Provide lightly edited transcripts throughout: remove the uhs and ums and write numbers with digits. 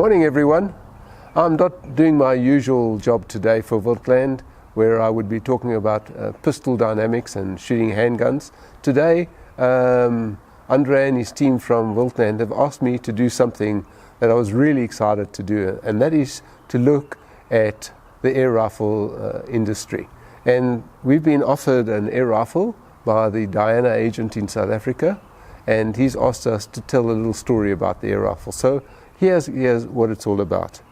Morning everyone. I'm not doing my usual job today for Wildland, where I would be talking about pistol dynamics and shooting handguns. Today, Andre and his team from Wildland have asked me to do something that I was really excited to do, and that is to look at the air rifle industry. And we've been offered an air rifle by the Diana agent in South Africa, and he's asked us to tell a little story about the air rifle. So here's what it's all about.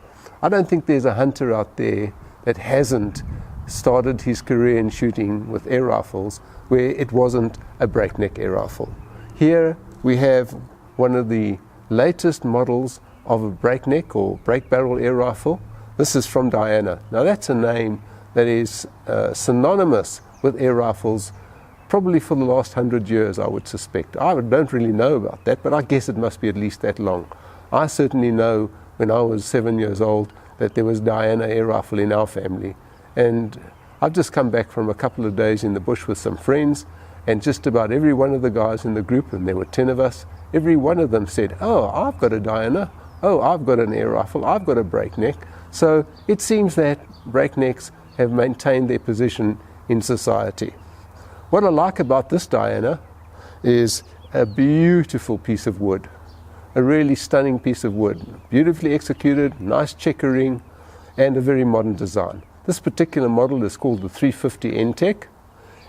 I don't think there's a hunter out there that hasn't started his career in shooting with air rifles where it wasn't a breakneck air rifle. Here we have one of the latest models of a breakneck or break barrel air rifle. This is from Diana. Now that's a name that is synonymous with air rifles probably for the last 100 years, I would suspect. I don't really know about that, but I guess it must be at least that long. I certainly know when I was 7 years old that there was Diana air rifle in our family. And I've just come back from a couple of days in the bush with some friends, and just about every one of the guys in the group, and there were 10 of us, every one of them said, "Oh, I've got a Diana, oh, I've got an air rifle, I've got a breakneck." So it seems that breaknecks have maintained their position in society. What I like about this Diana is a beautiful piece of wood, a really stunning piece of wood, beautifully executed, nice checkering, and a very modern design. This particular model is called the 350 NTEC,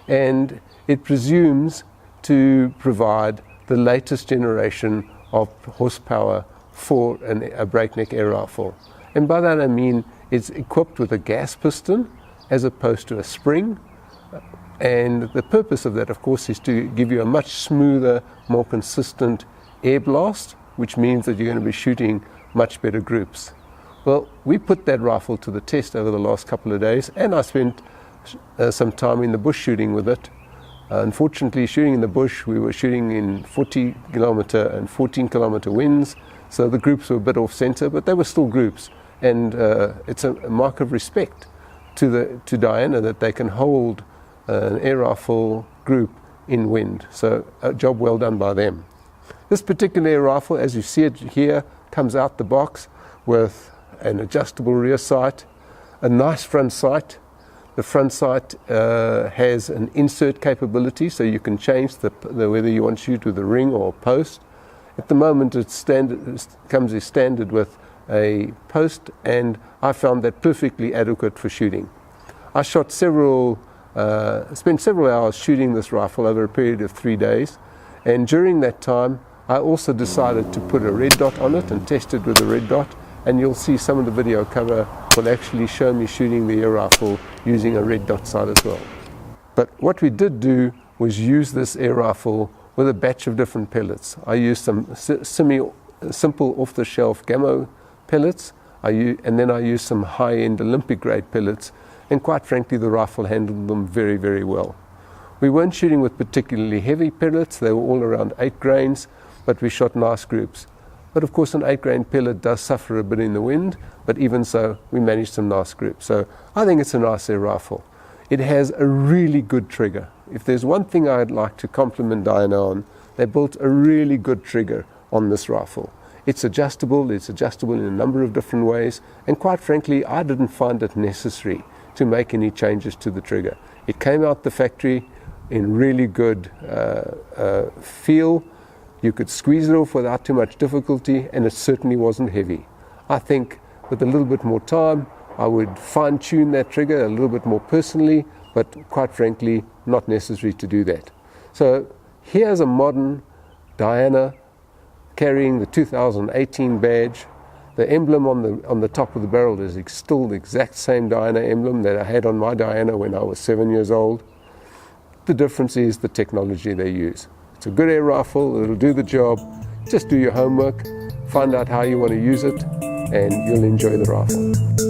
and it presumes to provide the latest generation of horsepower for a breakneck air rifle. And by that I mean it's equipped with a gas piston as opposed to a spring. And the purpose of that, of course, is to give you a much smoother, more consistent air blast, which means that you're going to be shooting much better groups. Well, we put that rifle to the test over the last couple of days, and I spent some time in the bush shooting with it. Unfortunately, shooting in the bush, we were shooting in 40 kilometer and 14 kilometer winds, so the groups were a bit off center, but they were still groups. And it's a mark of respect to Diana that they can hold an air rifle group in wind. So a job well done by them. This particular air rifle, as you see it here, comes out the box with an adjustable rear sight, a nice front sight. The front sight has an insert capability, so you can change whether you want to shoot with a ring or a post. At the moment it comes as standard with a post, and I found that perfectly adequate for shooting. I spent several hours shooting this rifle over a period of 3 days, and during that time I also decided to put a red dot on it and test it with a red dot, and you'll see some of the video cover will actually show me shooting the air rifle using a red dot sight as well. But what we did do was use this air rifle with a batch of different pellets. I used some simple off-the-shelf Gammo pellets, and then I used some high-end Olympic grade pellets, and quite frankly the rifle handled them very, very well. We weren't shooting with particularly heavy pellets, they were all around 8 grains, but we shot nice groups. But of course an 8 grain pellet does suffer a bit in the wind, but even so we managed some nice groups. So I think it's a nice air rifle. It has a really good trigger. If there's one thing I'd like to compliment Diana on, they built a really good trigger on this rifle. It's adjustable in a number of different ways, and quite frankly I didn't find it necessary to make any changes to the trigger. It came out the factory in really good feel. You could squeeze it off without too much difficulty, and it certainly wasn't heavy. I think with a little bit more time I would fine-tune that trigger a little bit more personally, but quite frankly not necessary to do that. So here's a modern Diana carrying the 2018 badge. The emblem on the top of the barrel is still the exact same Diana emblem that I had on my Diana when I was 7 years old. The difference is the technology they use. It's a good air rifle, it'll do the job. Just do your homework, find out how you want to use it, and you'll enjoy the rifle.